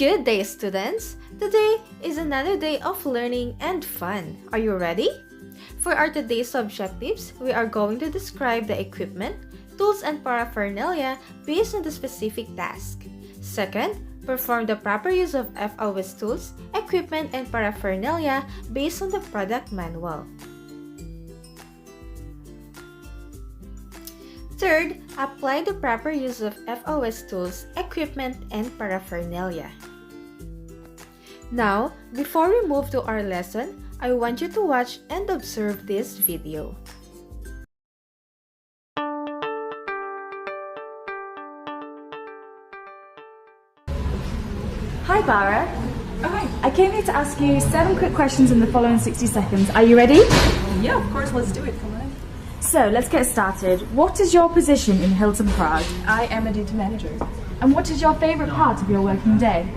Good day, students! Today is another day of learning and fun. Are you ready? For our today's objectives, we are going to describe the equipment, tools, and paraphernalia based on the specific task. Second, perform the proper use of FOS tools, equipment, and paraphernalia based on the product manual. Third, apply the proper use of FOS tools, equipment, and paraphernalia. Now, before we move to our lesson, I want you to watch and observe this video. Hi Bara. Oh, hi. I came here to ask you 7 quick questions in the following 60 seconds. Are you ready? Yeah, of course, let's do it. Come on. So, let's get started. What is your position in Hilton Prague? I am a duty manager. And what is your favourite part of your working day?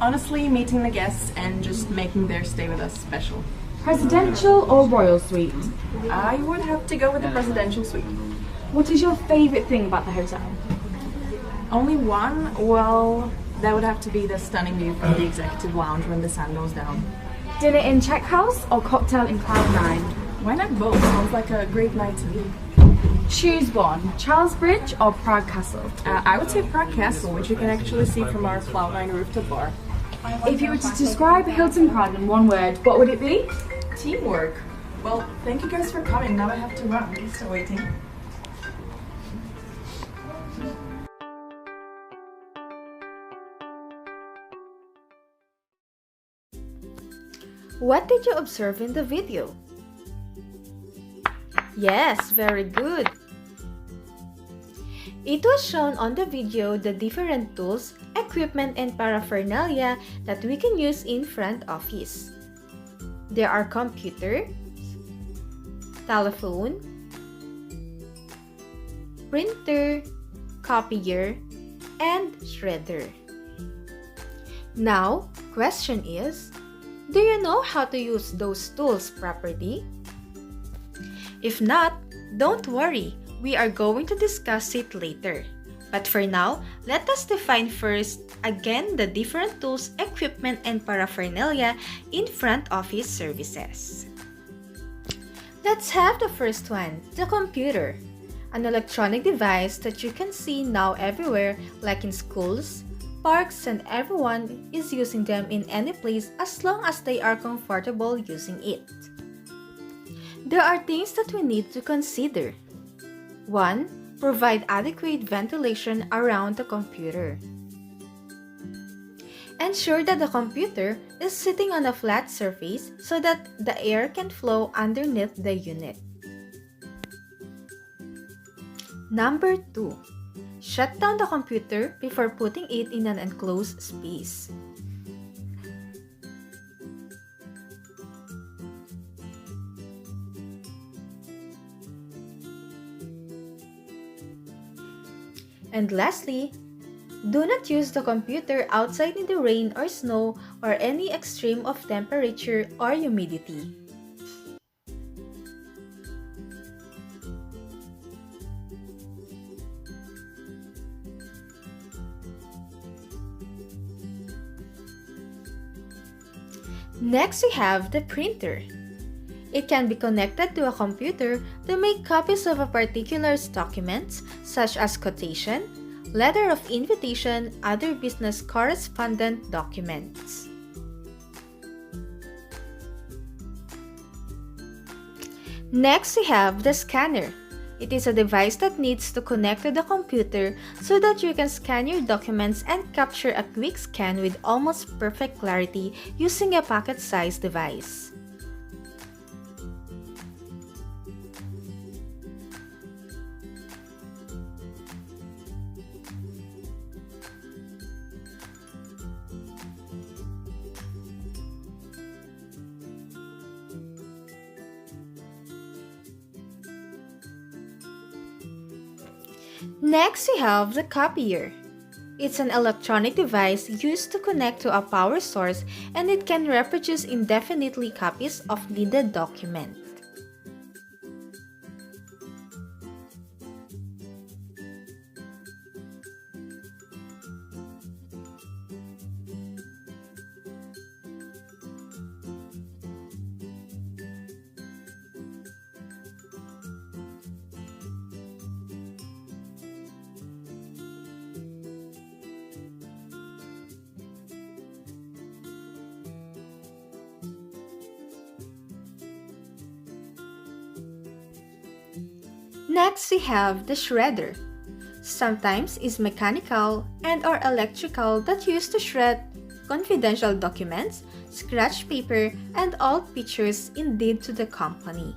Honestly, meeting the guests and just making their stay with us special. Presidential or royal suite? I would have to go with the presidential suite. What is your favourite thing about the hotel? Only one? Well, that would have to be the stunning view from the executive lounge when the sun goes down. Dinner in Czech House or cocktail in Cloud 9? Why not both? Sounds like a great night to me. Choose one, Charles Bridge or Prague Castle? I would say Prague Castle, which you can actually see from our Cloud 9 rooftop bar. If you were to describe Hilton Prague in one word, what would it be? Teamwork. Well, thank you guys for coming. Now I have to run. I'm still waiting. What did you observe in the video? Yes, very good. It was shown on the video the different tools, equipment, and paraphernalia that we can use in front office. There are computer, telephone, printer, copier, and shredder. Now, question is, do you know how to use those tools properly? If not, don't worry, we are going to discuss it later. But for now, let us define first again the different tools, equipment, and paraphernalia in front office services. Let's have the first one, the computer. An electronic device that you can see now everywhere, like in schools, parks, and everyone is using them in any place as long as they are comfortable using it. There are things that we need to consider. 1. Provide adequate ventilation around the computer. Ensure that the computer is sitting on a flat surface so that the air can flow underneath the unit. Number 2. Shut down the computer before putting it in an enclosed space. And lastly, do not use the computer outside in the rain or snow or any extreme of temperature or humidity. Next, we have the printer. It can be connected to a computer to make copies of a particular documents such as quotation, letter of invitation, other business correspondent documents. Next, we have the scanner. It is a device that needs to connect to the computer so that you can scan your documents and capture a quick scan with almost perfect clarity using a pocket-sized device. Next, we have the copier. It's an electronic device used to connect to a power source, and it can reproduce indefinitely copies of needed documents. Next, we have the shredder. Sometimes is mechanical and or electrical that used to shred confidential documents, scratch paper, and all pictures indeed to the company.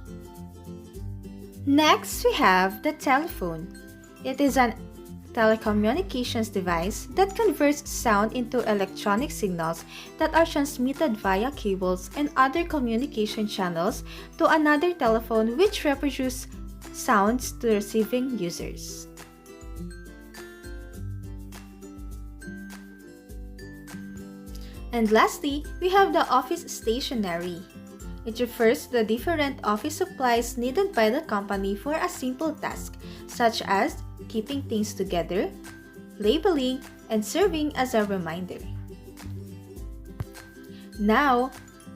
Next, we have the telephone. It is an telecommunications device that converts sound into electronic signals that are transmitted via cables and other communication channels to another telephone, which reproduce sounds to receiving users. And lastly, we have the office stationery. It refers to the different office supplies needed by the company for a simple task, such as keeping things together, labeling, and serving as a reminder. Now,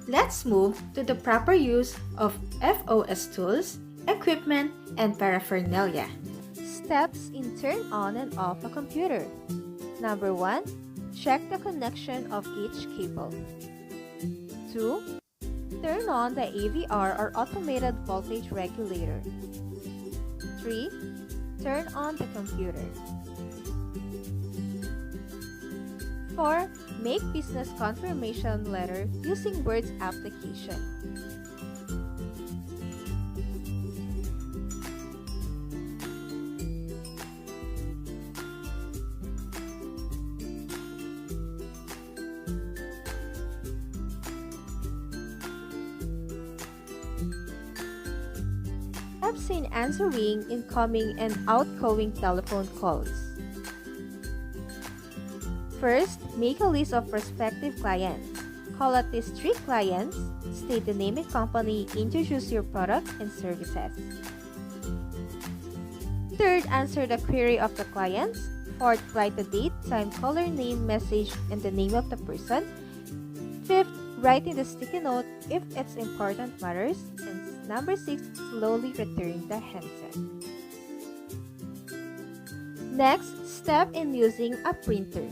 let's move to the proper use of FOS tools, equipment, and paraphernalia. Steps in turn on and off a computer. Number 1. Check the connection of each cable. 2. Turn on the AVR or automated voltage regulator. 3. Turn on the computer. 4. Make business confirmation letter using Word's application. Steps in answering incoming and outgoing telephone calls. First, make a list of prospective clients. Call at least 3 clients, state the name and company, introduce your product and services. Third, answer the query of the clients. Fourth, write the date, time, caller name, message, and the name of the person. Fifth, write in the sticky note if it's important matters. And number 6, slowly return the handset. Next, step in using a printer.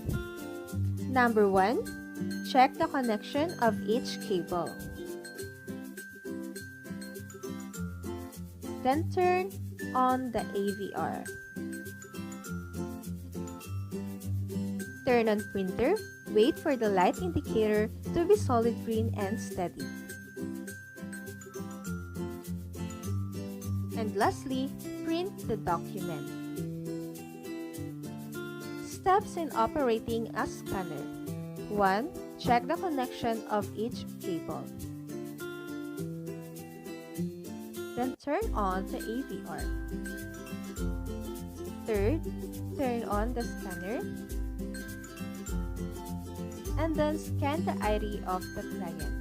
Number 1, check the connection of each cable. Then turn on the AVR. Turn on printer. Wait for the light indicator to be solid green and steady. And lastly, print the document. Steps in operating a scanner. 1. Check the connection of each cable. Then turn on the AVR. Third, turn on the scanner. And then scan the ID of the client.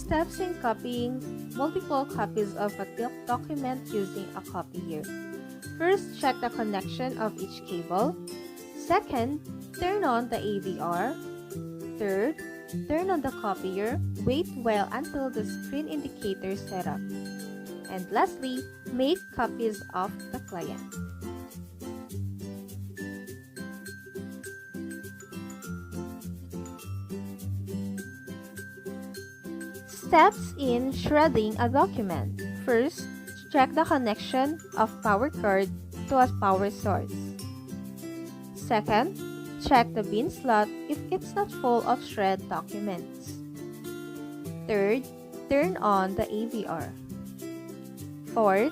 Steps in copying multiple copies of a document using a copier. First, check the connection of each cable. Second, turn on the AVR. Third, turn on the copier. Wait while until the screen indicator is set up. And lastly, make copies of the client. Steps in shredding a document. First, check the connection of power cord to a power source. Second, check the bin slot if it's not full of shred documents. Third, turn on the AVR. Fourth,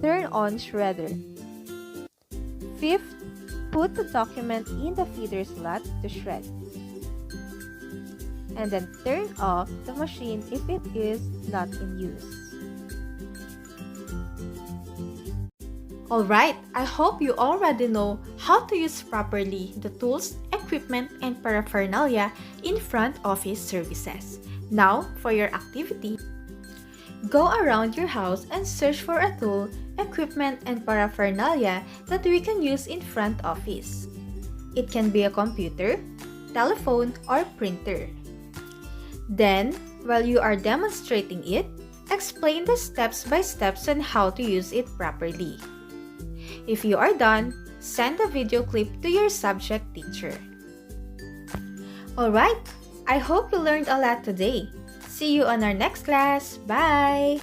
turn on shredder. Fifth, put the document in the feeder slot to shred. And then turn off the machine if it is not in use. Alright, I hope you already know how to use properly the tools, equipment, and paraphernalia in front office services. Now, for your activity. Go around your house and search for a tool, equipment, and paraphernalia that we can use in front office. It can be a computer, telephone, or printer. Then, while you are demonstrating it, explain the steps by steps on how to use it properly. If you are done, send a video clip to your subject teacher. Alright, I hope you learned a lot today. See you on our next class. Bye!